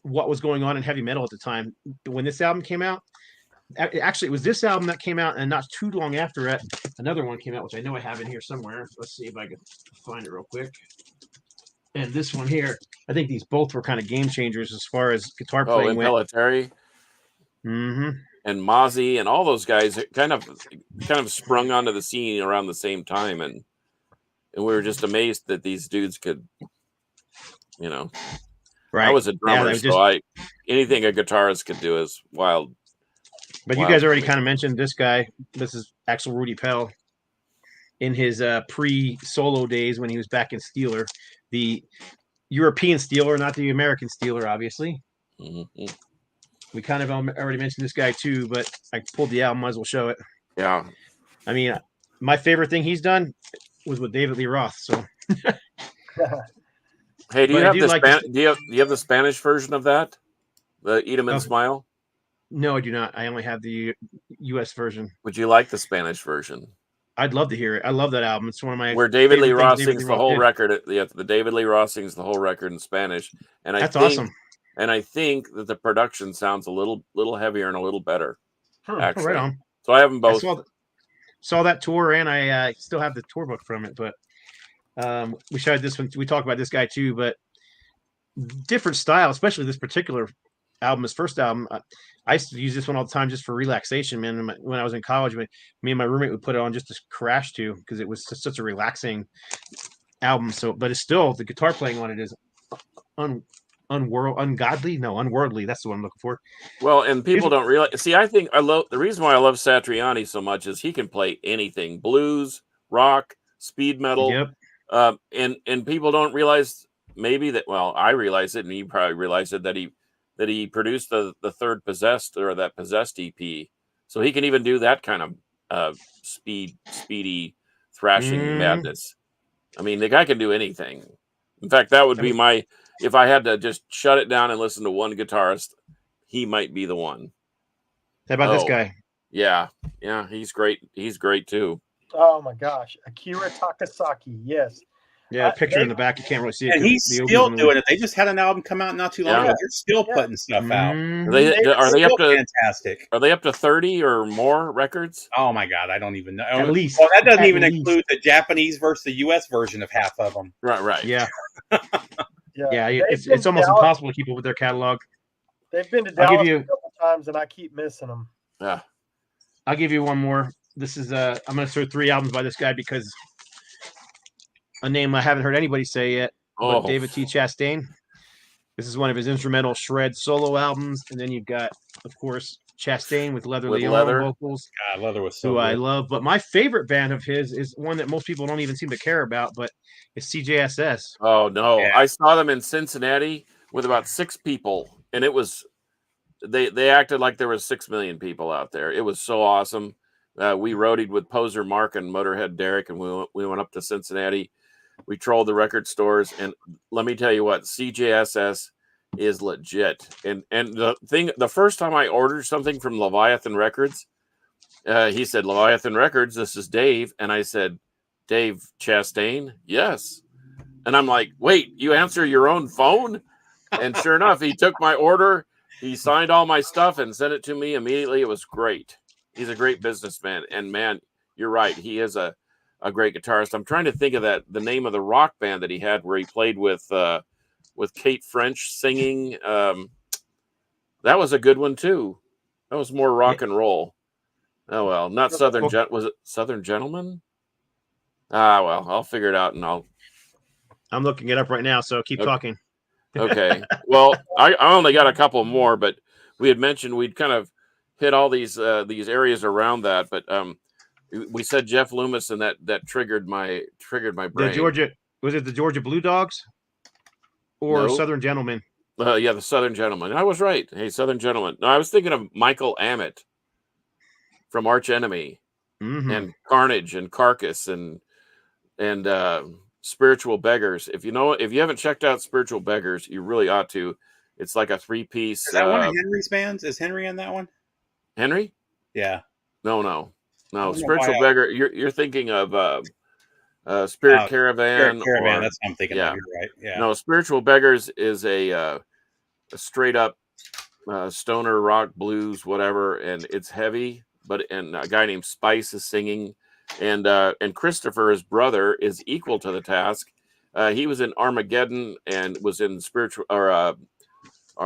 what was going on in heavy metal at the time. When this album came out, actually, it was this album that came out, and not too long after it, another one came out, which I know I have in here somewhere. Let's see if I can find it real quick. And this one here, I think these both were kind of game changers as far as guitar playing went. Impellitteri. Mm-hmm. And Mozzie and all those guys kind of sprung onto the scene around the same time, and we were just amazed that these dudes could, Right. I was a drummer, anything a guitarist could do is wild. But you guys already kind of mentioned this guy. This is Axel Rudy Pell in his pre-solo days when he was back in Steeler, the European Steeler, not the American Steeler, obviously. Mm-hmm. We kind of already mentioned this guy too, but I pulled the album, might as well show it. Yeah. I mean, my favorite thing he's done was with David Lee Roth. So, hey, do you have the Spanish version of that? The Eat 'em and Smile? No, I do not. I only have the U.S. version. Would you like the Spanish version? I'd love to hear it. I love that album. It's one of my Where David Lee favorite Roth things David sings Lee the Roth whole did. record. Yeah, the David Lee Roth sings the whole record in Spanish, and That's awesome. And I think that the production sounds a little heavier and a little better. Oh, Actually, right on. so I have them I both. saw that tour, and I still have the tour book from it. But we showed this one. We talked about this guy too, but different style, especially this particular album, his first album. I used to use this one all the time just for relaxation, man. When I was in college, me and my roommate would put it on just to crash to because it was such a relaxing album. So, but it's still the guitar playing on it is unworldly. That's the one I'm looking for. Well, and people don't realize. See, I think the reason why I love Satriani so much is he can play anything: blues, rock, speed metal. Yep. And people don't realize maybe that. Well, I realize it, and you probably realize it that he produced the third Possessed or that Possessed EP, so he can even do that kind of speedy thrashing madness. I mean, the guy can do anything. In fact, that would be if I had to just shut it down and listen to one guitarist, he might be the one. How about this guy? Yeah, he's great. He's great too. Oh my gosh, Akira Takasaki. Yes. Yeah, picture in the back. You can't really see it. And he's still doing it. They just had an album come out not too long ago. They're still putting stuff out. Are they up to fantastic? Are they up to 30 or more records? Oh my God, I don't even know. At least. Well, that doesn't even include the Japanese versus the U.S. version of half of them. Right. Yeah. Yeah. It's almost impossible to keep up with their catalog. They've been to Dallas a couple times, and I keep missing them. Yeah. I'll give you one more. This is I'm going to throw 3 albums by this guy because a name I haven't heard anybody say yet. But David T. Chastain. This is one of his instrumental shred solo albums, and then you've got, of course, Chastain with Leather Leone vocals. God, Leather was so who good. I love. But my favorite band of his is one that most people don't even seem to care about, but it's CJSS. Oh no, I saw them in Cincinnati with about 6 people, and it was they acted like there was 6 million people out there. It was so awesome. We roadied with Poser Mark and Motorhead Derek, and we went up to Cincinnati. We trolled the record stores, and let me tell you what, CJSS is legit. And the first time I ordered something from Leviathan Records, he said, "Leviathan Records, this is Dave," and I said, "Dave Chastain?" "Yes." And I'm like, "Wait, you answer your own phone?" And sure enough, he took my order, he signed all my stuff, and sent it to me immediately. It was great. He's a great businessman, and man, you're right, he is a great guitarist. I'm trying to think of the name of the rock band that he had where he played with Kate French singing. That was a good one too. That was more rock and roll. Oh well, not Southern. Was it Southern Gentleman? Ah well, I'll figure it out, and I'm looking it up right now, so keep talking. Okay. Well, I only got a couple more, but we had mentioned we'd kind of hit all these areas around that, but we said Jeff Loomis, and that triggered my brain. Was it the Georgia Blue Dogs or Southern Gentlemen? Yeah, the Southern Gentleman. I was right. Hey, Southern Gentleman. No, I was thinking of Michael Amott from Arch Enemy and Carnage and Carcass and Spiritual Beggars. If you haven't checked out Spiritual Beggars, you really ought to. It's like a 3-piece. Is that one of Henry's bands? Is Henry in that one? Henry? Yeah. No. Spiritual Beggar. You're thinking of Spirit Caravan. Spirit Caravan. That's what I'm thinking of. You're right. Yeah. No, Spiritual Beggars is a straight up stoner rock blues, whatever, and it's heavy. And a guy named Spice is singing, and Christopher, his brother, is equal to the task. He was in Armageddon and was in Spiritual or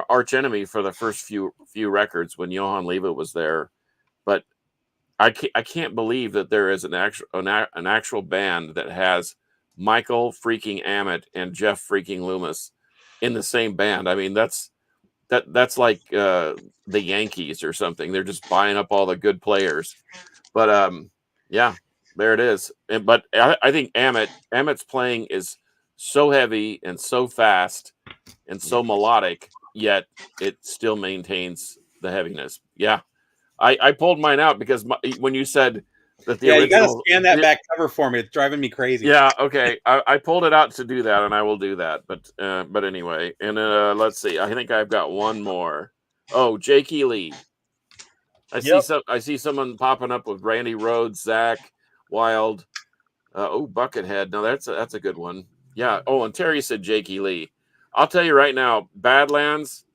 Arch Enemy for the first few records when Johann Levitt was there. But I can't believe that there is an actual band that has Michael freaking Amott and Jeff freaking Loomis in the same band. I mean, that's like the Yankees or something. They're just buying up all the good players. But yeah, there it is. But I think Amott's playing is so heavy and so fast and so melodic, yet it still maintains the heaviness. Yeah. I pulled mine out because when you said that the original, you got to scan that back cover for me. It's driving me crazy. Yeah, okay. I pulled it out to do that, and I will do that. But anyway, and let's see. I think I've got one more. Oh, Jakey Lee. I see someone popping up with Randy Rhoads, Zach Wild. Buckethead. No, that's a good one. Yeah. Oh, and Terry said Jakey Lee. I'll tell you right now, Badlands.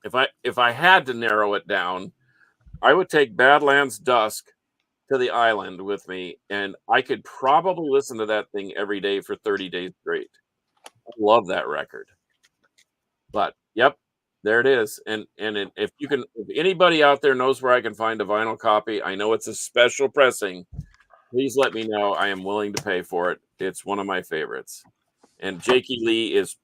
If I had to narrow it down, I would take Badlands Dusk to the island with me, and I could probably listen to that thing every day for 30 days straight. I love that record. But yep, there it is. And if anybody out there knows where I can find a vinyl copy, I know it's a special pressing. Please let me know. I am willing to pay for it. It's one of my favorites. And Jakey Lee is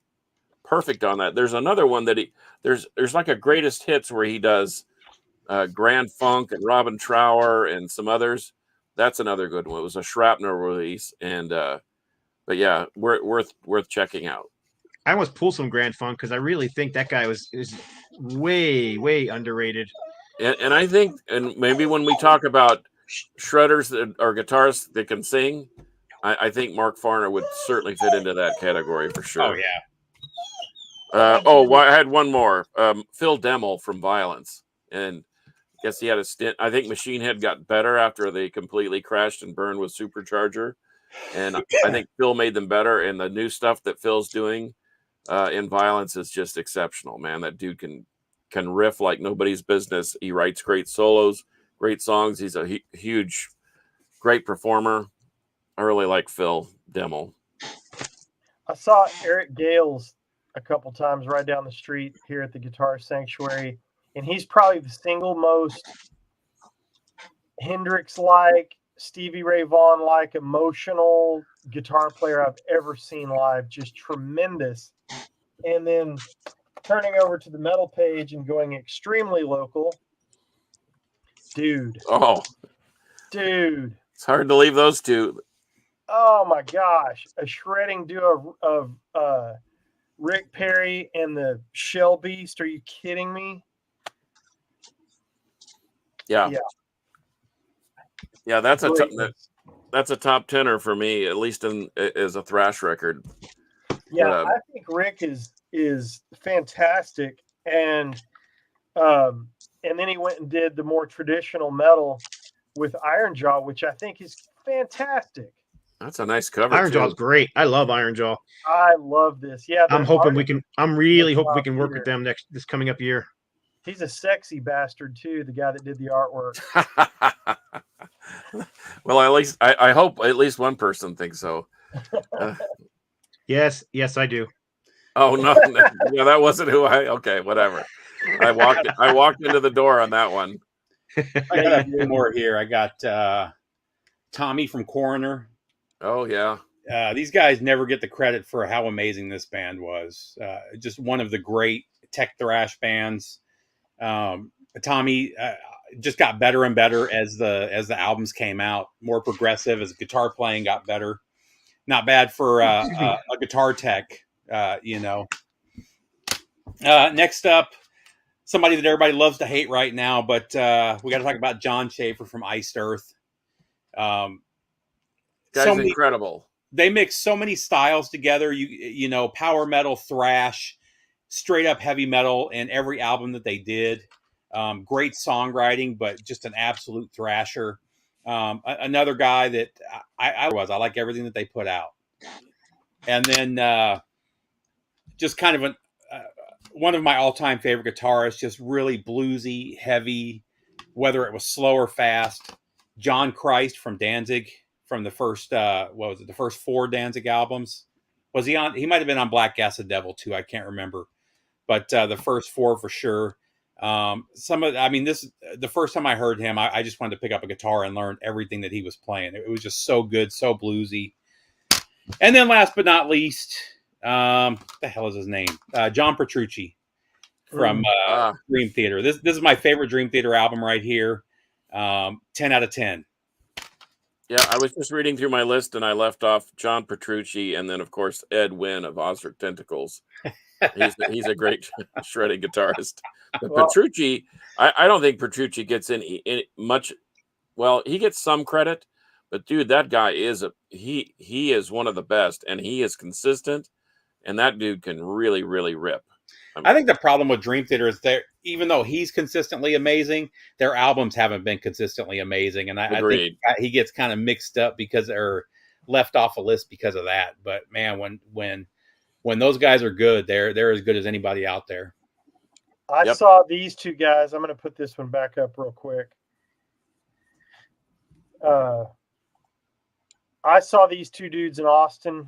perfect on that. There's another one that there's like a greatest hits where he does Grand Funk and Robin Trower and some others. That's another good one. It was a Shrapnel release, and but yeah, worth checking out. I almost pull some Grand Funk because I really think that guy is way underrated. And I think, and maybe when we talk about shredders or guitarists that can sing, I think Mark Farner would certainly fit into that category for sure. Oh yeah. I had one more. Phil Demmel from Violence, and I guess he had a stint. I think Machine Head got better after they completely crashed and burned with Supercharger, and I think Phil made them better. And the new stuff that Phil's doing in Violence is just exceptional, man. That dude can riff like nobody's business. He writes great solos, great songs. He's a huge, great performer. I really like Phil Demmel. I saw Eric Gales a couple times right down the street here at the Guitar Sanctuary, and he's probably the single most Hendrix-like, Stevie Ray Vaughan-like emotional guitar player I've ever seen live. Just tremendous. And then turning over to the metal page and going extremely local, dude. It's hard to leave those two. Oh my gosh, a shredding duo of Rick Perry and the Shell Beast. Are you kidding me? Yeah, that's a top tenor for me, at least as a thrash record. Yeah, I think Rick is fantastic, and then he went and did the more traditional metal with Ironjaw, which I think is fantastic. That's a nice cover. Ironjaw's great. I love Ironjaw. I love this. Yeah, I'm really hoping we can work with them this coming up year. He's a sexy bastard too, the guy that did the artwork. Well, at least I hope at least one person thinks so. Yes, I do. Oh no, yeah, that wasn't who okay, whatever. I walked into the door on that one. I got a few more here. I got Tommy from Coroner. Oh yeah. These guys never get the credit for how amazing this band was. Just one of the great tech thrash bands. Tommy just got better and better as the albums came out. More progressive as guitar playing got better. Not bad for a guitar tech, Next up, somebody that everybody loves to hate right now, but we got to talk about John Schaefer from Iced Earth. Guy's incredible. They mix so many styles together. You know, power metal, thrash, straight up heavy metal in every album that they did. Great songwriting, but just an absolute thrasher. Another guy that I like everything that they put out. And then just kind of one of my all-time favorite guitarists, just really bluesy, heavy, whether it was slow or fast. John Christ from Danzig, from the first the first 4 Danzig albums. Was he on? He might have been on Black Gas the Devil too. I can't remember, but the first 4 for sure. The first time I heard him, I just wanted to pick up a guitar and learn everything that he was playing. It was just so good, so bluesy. And then last but not least, what the hell is his name? John Petrucci from Dream Theater. This is my favorite Dream Theater album right here. 10 out of 10. Yeah, I was just reading through my list and I left off John Petrucci and then of course Ed Wynn of Ozric Tentacles. He's a great shredding guitarist. But Petrucci, I don't think Petrucci gets in much. Well, he gets some credit, but dude, that guy is he is one of the best, and he is consistent, and that dude can really, really rip. I think the problem with Dream Theater is that even though he's consistently amazing, their albums haven't been consistently amazing, and I think Agreed. he gets kind of mixed up because they're left off a list because of that. But man, when those guys are good, they're as good as anybody out there. I Yep. saw these two guys. I'm going to put this one back up real quick. I saw these two dudes in Austin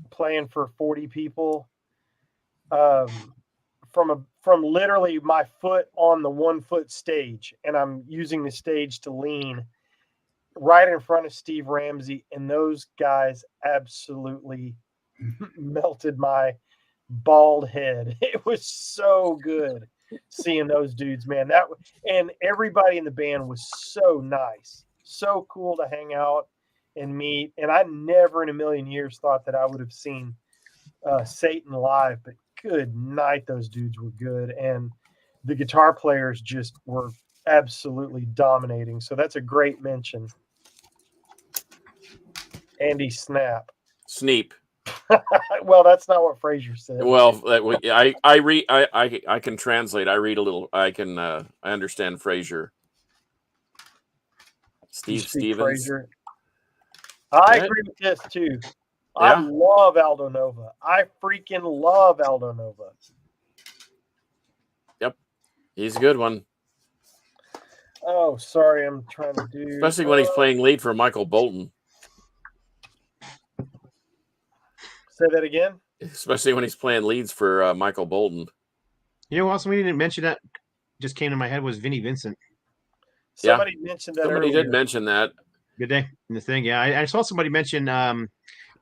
playing for 40 people. From literally my foot on the 1 foot stage, and I'm using the stage to lean right in front of Steve Ramsey, and those guys absolutely melted my bald head. It was so good seeing those dudes, man. And everybody in the band was so nice, so cool to hang out and meet. And I never in a million years thought that I would have seen Satan live, but good night, those dudes were good, and the guitar players just were absolutely dominating. So that's a great mention. Andy Snap. Sneap. Well, that's not what Frazier said. Well, I can translate. I read a little. I understand Frazier. You Steve speak Stevens. Frazier. I Yeah. agree with this too. I Yeah. love Aldo Nova. I freaking love Aldo Nova. He's a good one, Oh, sorry, I'm trying to do. especially when he's playing lead for Michael Bolton. Say that again. Especially when he's playing leads for Michael Bolton. You know, also we didn't mention that. Just came to my head was Vinnie Vincent. Yeah. Somebody mentioned that Somebody earlier. did mention that. Good day in the thing. Yeah, I saw somebody mention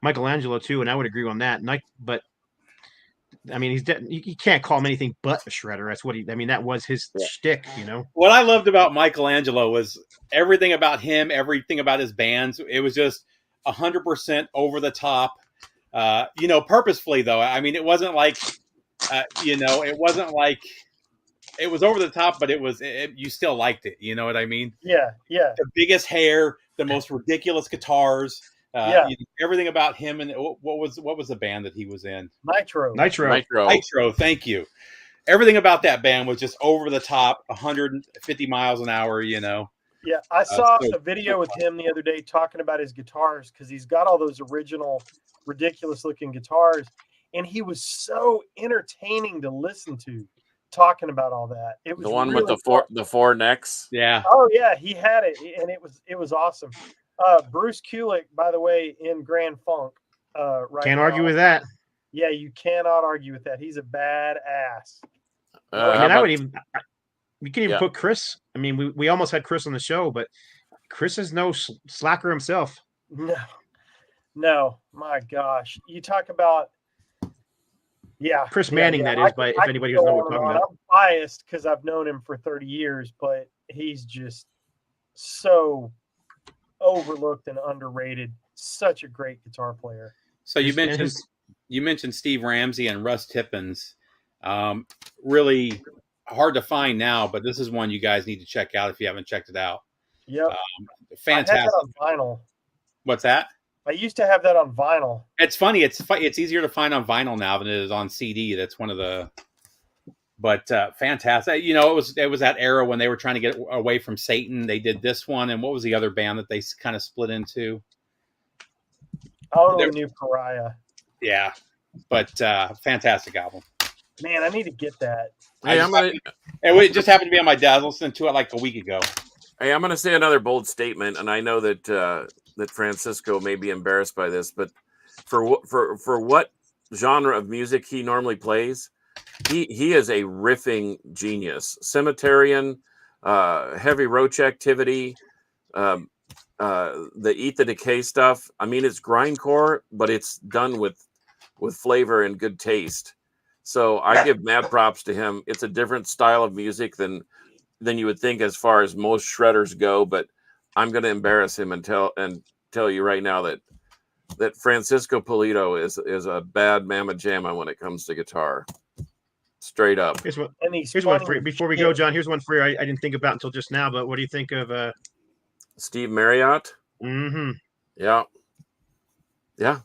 Michelangelo too, and I would agree on that. But I mean, you can't call him anything but a shredder. That's what that was his shtick, you know. What I loved about Michelangelo was everything about him, everything about his bands. It was just 100% over the top. Purposefully though. I mean, it wasn't like, it wasn't like it was over the top, but you still liked it. You know what I mean? Yeah. The biggest hair, the most ridiculous guitars, everything about him. And what was the band that he was in? Nitro. Nitro. Thank you. Everything about that band was just over the top, 150 miles an hour. Yeah, I saw a video with him the other day talking about his guitars because he's got all those original, ridiculous-looking guitars, and he was so entertaining to listen to, talking about all that. It was The one really with fun. the four necks. Yeah. Oh yeah, he had it, and it was awesome. Bruce Kulick, by the way, in Grand Funk. Right Can't now. argue with that. Yeah, you cannot argue with that. He's a bad ass. We can even put Chris. I mean, we almost had Chris on the show, but Chris is no slacker himself. No, my gosh. You talk about, Chris Manning, that is, but if anybody doesn't know what we're talking about. I'm biased because I've known him for 30 years, but he's just so overlooked and underrated. Such a great guitar player. So you mentioned Steve Ramsey and Russ Tippins. Really hard to find now, but this is one you guys need to check out if you haven't checked it out. Yep. Fantastic. I had that on vinyl. What's that? I used to have that on vinyl. It's funny. It's easier to find on vinyl now than it is on CD. That's one of the. But fantastic. It was that era when they were trying to get away from Satan. They did this one, and what was the other band that they kind of split into? Oh, New Pariah. Yeah, but fantastic album. Man, I need to get that. Hey, it just happened to be on my desk. I listened to it like a week ago. Hey, I'm going to say another bold statement, and I know that that Francisco may be embarrassed by this, but for what genre of music he normally plays, he is a riffing genius. Cemeterian, Heavy Roach Activity, the Eat the Decay stuff. I mean, it's grindcore, but it's done with flavor and good taste. So I give mad props to him. It's a different style of music than you would think as far as most shredders go, but I'm going to embarrass him and tell you right now that Francisco Polito is a bad mamma jamma when it comes to guitar. Straight up. Here's one for you. Before we go, John, here's one for you I didn't think about until just now, but what do you think of Steve Marriott? Mm-hmm. Yeah.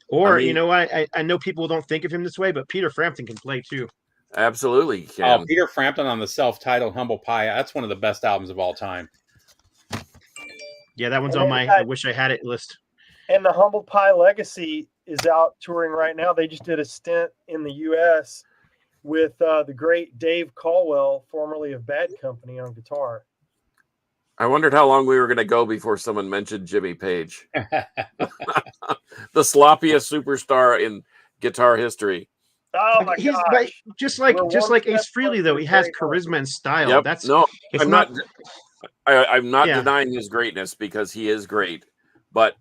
Or mean- you know, I know people don't think of him this way, but Peter Frampton can play too. Absolutely he Oh, can. Peter Frampton on the self-titled Humble Pie. That's one of the best albums of all time. Yeah, that one's And on they've my got- I wish I had it list. And the Humble Pie Legacy is out touring right now. They just did a stint in the U.S. with the great Dave Caldwell, formerly of Bad Company, on guitar. I wondered how long we were going to go before someone mentioned Jimmy Page, the sloppiest superstar in guitar history. Oh my He's gosh! like, just like We're just one like Ace step Frehley closer though. to He has Gary Moore. charisma and style. Yep. That's No, it's I'm not. I'm not Yeah. denying his greatness because he is great, but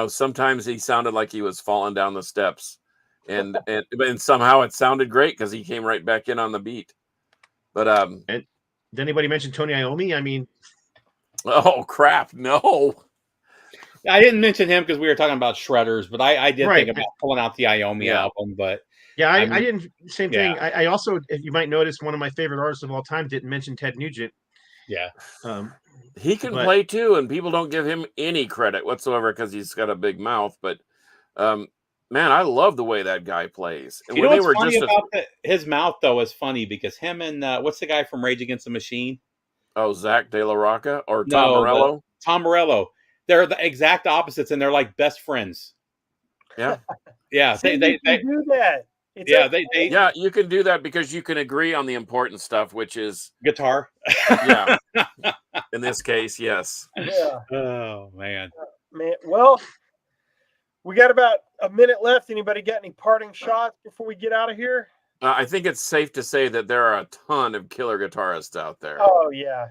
sometimes he sounded like he was falling down the steps, and somehow it sounded great because he came right back in on the beat. But Did anybody mention Tony Iommi? I mean, oh crap, no. I didn't mention him because we were talking about shredders, but I did Right. think about pulling out the Iommi Yeah. album. But yeah, I I mean, didn't. Same thing. I also, if you might notice, one of my favorite artists of all time didn't mention Ted Nugent. yeah, He can But- play too, and people don't give him any credit whatsoever because he's got a big mouth. But man, I love the way that guy plays. And you know when they what's were funny just about his mouth though is funny because him and what's the guy from Rage Against the Machine? Zach De La Rocca or No, Tom Morello. Tom Morello. They're the exact opposites, and they're like best friends. Yeah. Yeah, See, they you can do that. It's yeah, okay. they Yeah, you can do that because you can agree on the important stuff, which is, guitar. yeah, in this case, yes. Yeah, Oh man. man. Well, we got about a minute left. Anybody got any parting shots before we get out of here? I think it's safe to say that there are a ton of killer guitarists out there. Oh yeah,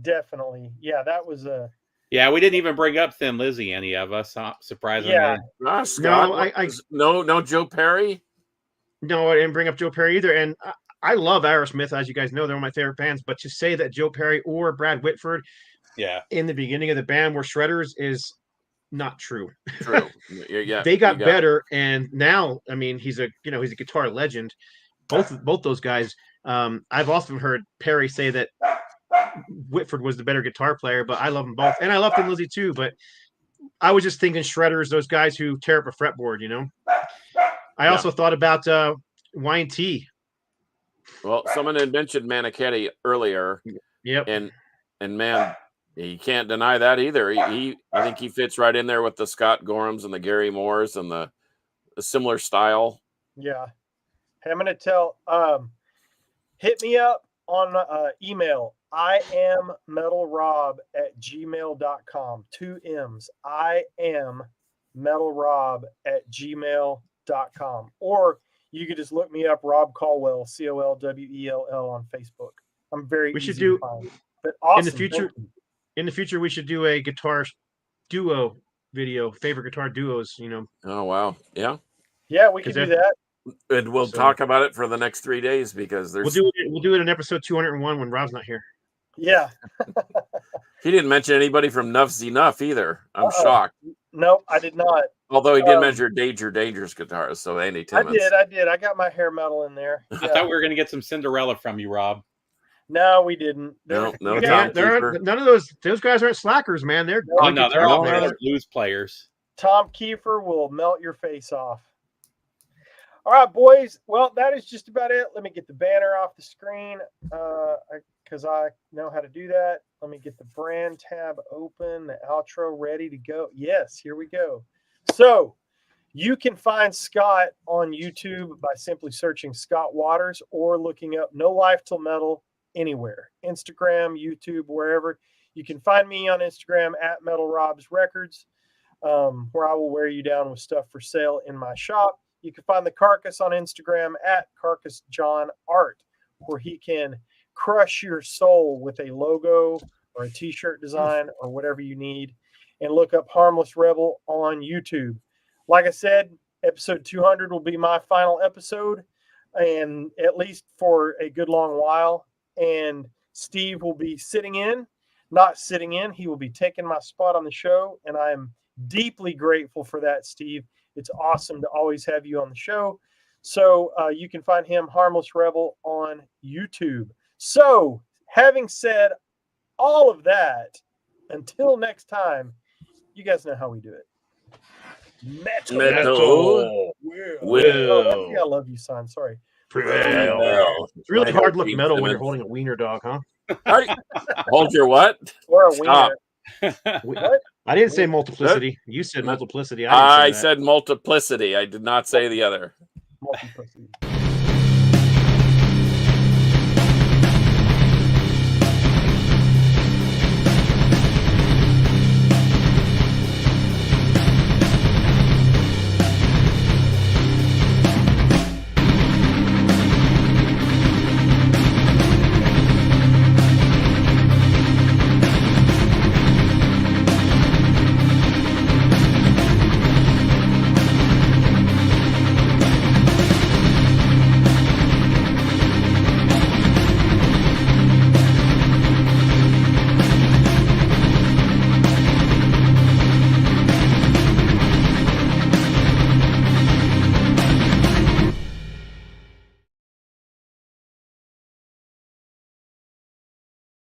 definitely. Yeah, that was a. Yeah, we didn't even bring up Thin Lizzy, any of us, surprisingly. Yeah. Scott, No, no Joe Perry. No, I didn't bring up Joe Perry either. And I love Aerosmith, as you guys know, they're one of my favorite bands. But to say that Joe Perry or Brad Whitford Yeah. in the beginning of the band were shredders is not true. True. Yeah, They got better, and now, I mean, he's a guitar legend. Both those guys. I've often heard Perry say that Whitford was the better guitar player, but I love them both, and I love Thin Lizzy too. But I was just thinking shredders, those guys who tear up a fretboard, you know. I also thought about Y&T. Well, someone had mentioned Manichetti earlier. Yep. And man, you can't deny that either. I think he fits right in there with the Scott Gorhams and the Gary Moores and the similar style. Yeah. Hey, I'm gonna tell. Hit me up on email. IamMetalRob@gmail.com. 2 M's. IamMetalRob@gmail.com. Or you could just look me up, Rob Caldwell, COLWELL on Facebook. I'm very. We should easy do- to find. But awesome. in the future. Thank you. In the future, we should do a guitar duo video, favorite guitar duos. You know, Oh wow, yeah. Yeah, we can 'Cause do that. And we'll So- talk about it for the next 3 days because there's. we'll do it in episode 201 when Rob's not here. Yeah. He didn't mention anybody from Nuff's Enough either. I'm Uh-oh. shocked. Nope, I did not. Although he did Um, measure Dangerous guitars, so Andy Timmons. I did. I got my hair metal in there. I Yeah. thought we were going to get some Cinderella from you, Rob. No, we didn't. No, no, We Tom got Kiefer. None of those guys aren't slackers, man. They're Oh no, they're all players. blues players. Tom Kiefer will melt your face off. All right, boys. Well, that is just about it. Let me get the banner off the screen because I know how to do that. Let me get the brand tab open, the outro ready to go. Yes, here we go. So you can find Scott on YouTube by simply searching Scott Waters or looking up No Life Till Metal anywhere. Instagram, YouTube, wherever. You can find me on Instagram at Metal Rob's Records, where I will wear you down with stuff for sale in my shop. You can find the Carcass on Instagram at Carcass John Art, where he can crush your soul with a logo or a t-shirt design or whatever you need. And look up Harmless Rebel on YouTube. Like I said, episode 200 will be my final episode, and at least for a good long while. And Steve will be not sitting in. He will be taking my spot on the show, and I am deeply grateful for that, Steve. It's awesome to always have you on the show. So you can find him, Harmless Rebel, on YouTube. So having said all of that, until next time, you guys know how we do it. Metal. Metal. Will. Will. Oh, that's the I love you sign. Sorry. Well, It's really my hard to look Gene metal when you're Simmons. holding a wiener dog, huh? Hey, hold your what? Or a Stop. wiener. We- What? I didn't say multiplicity. You said No. multiplicity. I I didn't say that. said multiplicity. I did not say the other. Multiplicity.